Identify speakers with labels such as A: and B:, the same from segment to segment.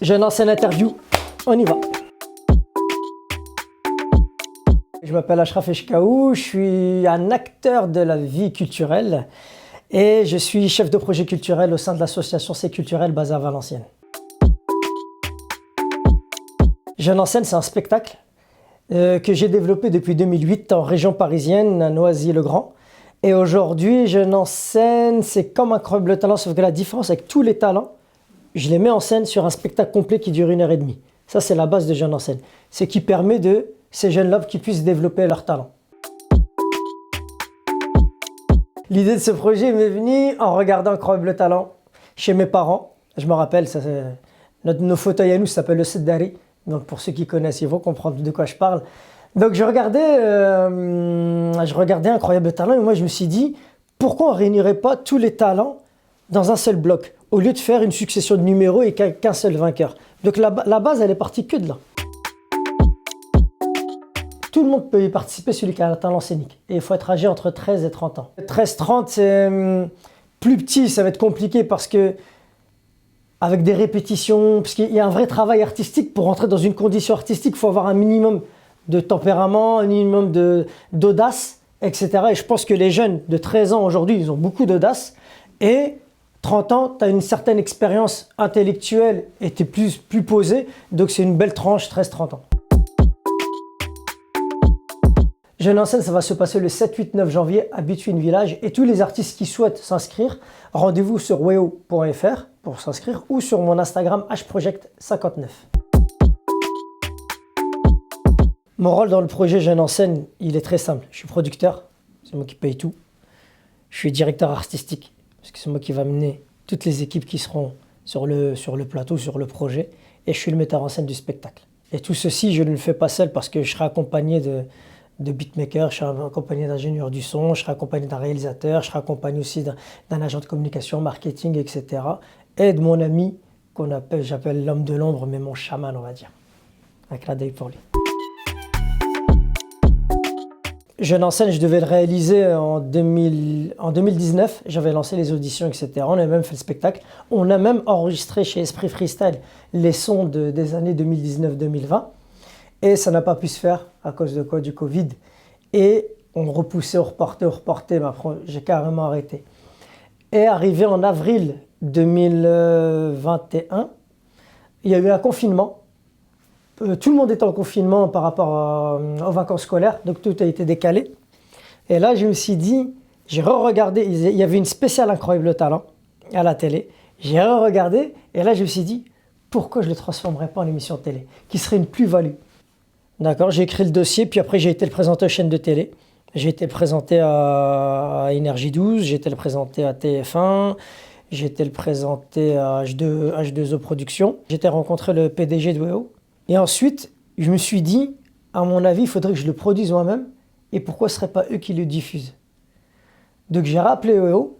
A: Je lance une interview, on y va. Je m'appelle Achraf Eshkaou, je suis un acteur de la vie culturelle et je suis chef de projet culturel au sein de l'association C'est Culturel basée à Valenciennes. Jeune en scène, c'est un spectacle que j'ai développé depuis 2008 en région parisienne, à Noisy-le-Grand. Et aujourd'hui, Jeune en scène, c'est comme Incroyable Talent, sauf que la différence avec tous les talents, je les mets en scène sur un spectacle complet qui dure 1h30. Ça, c'est la base de Jeune en scène. C'est qui permet de ces jeunes-là qui puissent développer leur talent. L'idée de ce projet m'est venue en regardant Incroyable Talent chez mes parents. Je me rappelle, nos fauteuils à nous, ça s'appelle le Seddari. Donc pour ceux qui connaissent, ils vont comprendre de quoi je parle. Donc je regardais Incroyable Talent et moi je me suis dit, pourquoi on ne réunirait pas tous les talents dans un seul bloc au lieu de faire une succession de numéros et qu'un seul vainqueur. Donc la base, elle est partie que de là. Tout le monde peut y participer, celui qui a un talent scénique. Et il faut être âgé entre 13 et 30 ans. 13-30, c'est plus petit, ça va être compliqué parce que avec des répétitions, parce qu'il y a un vrai travail artistique. Pour entrer dans une condition artistique, il faut avoir un minimum de tempérament, un minimum d'audace, etc. Et je pense que les jeunes de 13 ans aujourd'hui, ils ont beaucoup d'audace. Et 30 ans, tu as une certaine expérience intellectuelle et tu es plus posé. Donc c'est une belle tranche, 13-30 ans. Jeune en scène, ça va se passer le 7, 8, 9 janvier à Between Village. Et tous les artistes qui souhaitent s'inscrire, rendez-vous sur weo.fr pour s'inscrire ou sur mon Instagram hproject59. Mon rôle dans le projet Jeune en scène, il est très simple. Je suis producteur, c'est moi qui paye tout. Je suis directeur artistique, parce que c'est moi qui va mener toutes les équipes qui seront sur le plateau, sur le projet. Et je suis le metteur en scène du spectacle. Et tout ceci, je ne le fais pas seul parce que je serai accompagné de beatmakers, je serai accompagné d'ingénieurs du son, je serai accompagné d'un réalisateur, je serai accompagné aussi d'un agent de communication, marketing, etc. Et de mon ami, j'appelle l'homme de l'ombre, mais mon chaman, on va dire. Un clin d'œil pour lui. Jeune en scène, je devais le réaliser en 2019. J'avais lancé les auditions, etc. On a même fait le spectacle. On a même enregistré chez Esprit Freestyle les sons des années 2019-2020. Et ça n'a pas pu se faire à cause de quoi? Du Covid. Et on repoussait, on reportait. Mais après, j'ai carrément arrêté. Et arrivé en avril 2021, il y a eu un confinement. Tout le monde était en confinement par rapport aux vacances scolaires, donc tout a été décalé. Et là, je me suis dit, j'ai re-regardé, il y avait une spéciale Incroyable Talent à la télé. J'ai re-regardé et là, je me suis dit, pourquoi je ne le transformerais pas en émission de télé, qui serait une plus-value. D'accord, j'ai écrit le dossier, puis après, j'ai été le présenter aux chaînes de télé. J'ai été le présenter à Énergie 12, j'ai été le présenter à TF1, j'ai été le présenter à H2O Productions. J'ai été rencontrer le PDG de WEO. Et ensuite, je me suis dit, à mon avis, il faudrait que je le produise moi-même. Et pourquoi ce ne serait pas eux qui le diffusent? Donc j'ai rappelé EO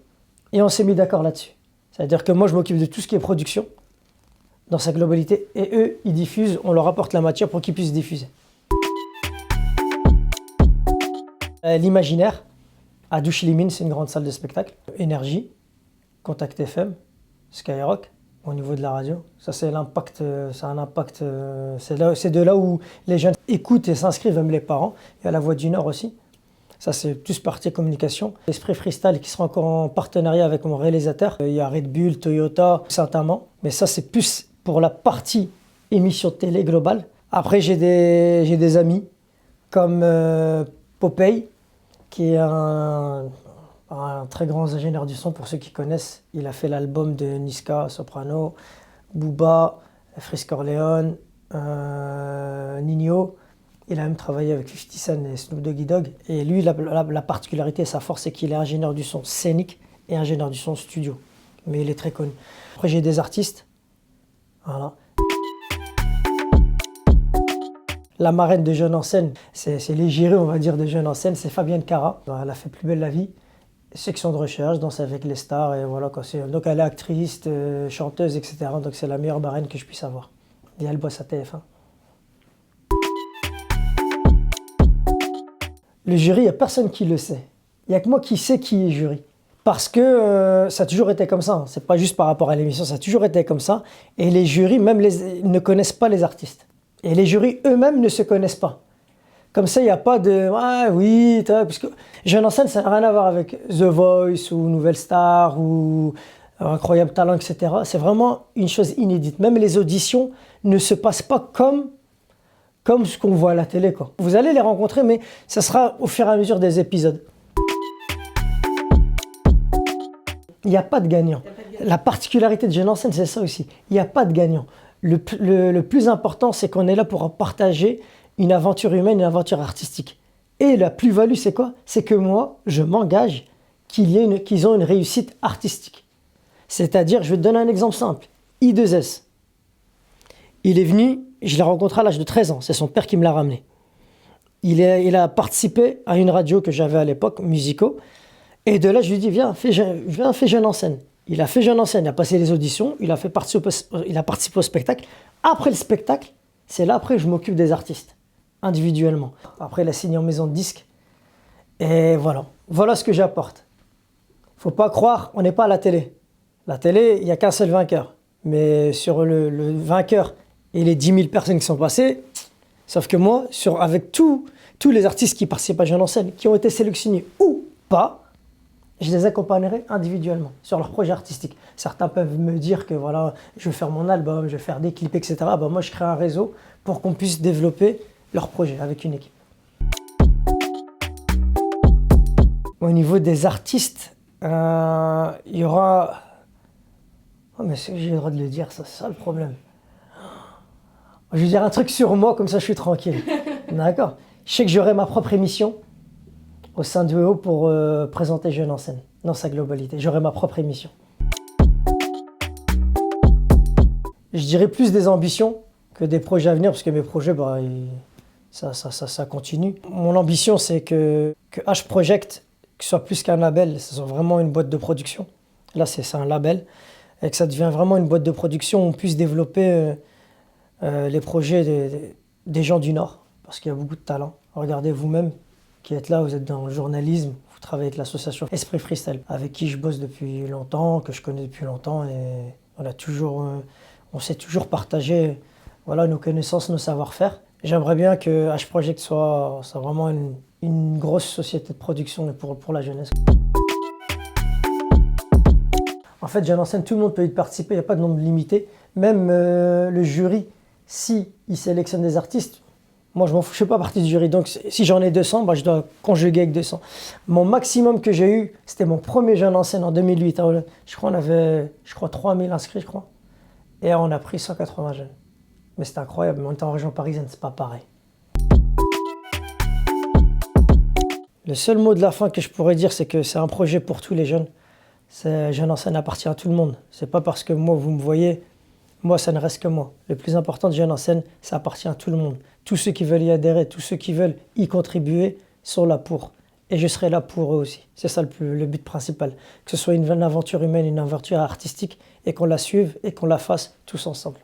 A: et on s'est mis d'accord là-dessus. C'est-à-dire que moi, je m'occupe de tout ce qui est production dans sa globalité. Et eux, ils diffusent, on leur apporte la matière pour qu'ils puissent diffuser. L'Imaginaire, à Douche-les-Mines, c'est une grande salle de spectacle. Énergie, Contact FM, Skyrock. Au niveau de la radio, ça c'est l'impact, c'est de là où les jeunes écoutent et s'inscrivent, même les parents. Il y a la Voix du Nord aussi, ça c'est plus partie communication. Esprit Freestyle qui sera encore en partenariat avec mon réalisateur. Il y a Red Bull, Toyota, Saint-Amand, mais ça c'est plus pour la partie émission de télé globale. Après j'ai des amis comme Popeye, qui est un très grand ingénieur du son, pour ceux qui connaissent. Il a fait l'album de Niska, Soprano, Booba, Frisk Orleans, Nino. Il a même travaillé avec 50 Cent et Snoop Doggy Dogg. Et lui, la particularité, sa force, c'est qu'il est ingénieur du son scénique et ingénieur du son studio. Mais il est très connu. Après, j'ai des artistes. Voilà. La marraine de Jeune en scène, c'est l'égérie, on va dire, de Jeune en scène, c'est Fabienne Cara. Elle a fait Plus belle la vie. Section de recherche, Danse avec les stars, et voilà quoi. Donc elle est actrice, chanteuse, etc. Donc c'est la meilleure marraine que je puisse avoir. Et elle bosse à TF1. Le jury, il n'y a personne qui le sait. Il n'y a que moi qui sais qui est jury. Parce que ça a toujours été comme ça. Hein. C'est pas juste par rapport à l'émission, ça a toujours été comme ça. Et les jurys, même ne connaissent pas les artistes. Et les jurys eux-mêmes ne se connaissent pas. Comme ça, il n'y a pas de « Ah oui, parce que Jeune en scène, ça n'a rien à voir avec The Voice ou Nouvelle Star ou Incroyable Talent, etc. » C'est vraiment une chose inédite. Même les auditions ne se passent pas comme ce qu'on voit à la télé, quoi. Vous allez les rencontrer, mais ça sera au fur et à mesure des épisodes. Il n'y a pas de gagnant. La particularité de Jeune en scène, c'est ça aussi. Il n'y a pas de gagnant. Le plus important, c'est qu'on est là pour partager une aventure humaine, une aventure artistique. Et la plus-value, c'est quoi? C'est que moi, je m'engage qu'ils ont une réussite artistique. C'est-à-dire, je vais te donner un exemple simple. I2S. Il est venu, je l'ai rencontré à l'âge de 13 ans. C'est son père qui me l'a ramené. Il a participé à une radio que j'avais à l'époque, Musico. Et de là, je lui ai dit, viens, fais Jeune en scène. Il a fait Jeune en scène, il a passé les auditions, il a participé au spectacle. Après le spectacle, c'est là après que je m'occupe des artistes, individuellement. Après, il a signé en maison de disque. Et voilà. Voilà ce que j'apporte. Faut pas croire, on n'est pas à la télé. La télé, il n'y a qu'un seul vainqueur. Mais sur le vainqueur et les 10 000 personnes qui sont passées, sauf que moi, avec tous les artistes qui participent à Jeune en scène, qui ont été sélectionnés ou pas, je les accompagnerai individuellement sur leur projet artistique. Certains peuvent me dire que voilà, je vais faire mon album, je vais faire des clips, etc. Ben, moi, je crée un réseau pour qu'on puisse développer leur projet avec une équipe. Au niveau des artistes, il y aura... Oh, mais j'ai le droit de le dire, ça, c'est ça le problème. Je vais dire un truc sur moi, comme ça je suis tranquille. D'accord? Je sais que j'aurai ma propre émission au sein de EO pour présenter Jeune en scène, dans sa globalité. J'aurai ma propre émission. Je dirais plus des ambitions que des projets à venir, parce que mes projets, bah, ça continue. Mon ambition, c'est que H Project, que ce soit plus qu'un label, ce soit vraiment une boîte de production. Là, c'est un label, et que ça devient vraiment une boîte de production où on puisse développer les projets des gens du Nord, parce qu'il y a beaucoup de talent. Regardez vous-même qui êtes là, vous êtes dans le journalisme, vous travaillez avec l'association Esprit Freestyle, avec qui je bosse depuis longtemps, que je connais depuis longtemps, et on s'est toujours partagé voilà, nos connaissances, nos savoir-faire. J'aimerais bien que H Project soit vraiment une grosse société de production pour la jeunesse. En fait, Jeune en scène, tout le monde peut y participer, il n'y a pas de nombre limité. Même le jury, si il sélectionne des artistes, moi, je m'en fous, je ne fais pas partie du jury. Donc, si j'en ai 200, bah, je dois conjuguer avec 200. Mon maximum que j'ai eu, c'était mon premier Jeune en scène en 2008. Je crois qu'on avait 3000 inscrits, je crois. Et on a pris 180 jeunes. Mais c'était incroyable. Mais on était en région parisienne, c'est pas pareil. Le seul mot de la fin que je pourrais dire, c'est que c'est un projet pour tous les jeunes. Jeune en scène appartient à tout le monde. C'est pas parce que moi, vous me voyez, moi, ça ne reste que moi. Le plus important de Jeune en scène, ça appartient à tout le monde. Tous ceux qui veulent y adhérer, tous ceux qui veulent y contribuer sont là pour. Et je serai là pour eux aussi. C'est ça le but principal. Que ce soit une aventure humaine, une aventure artistique, et qu'on la suive et qu'on la fasse tous ensemble.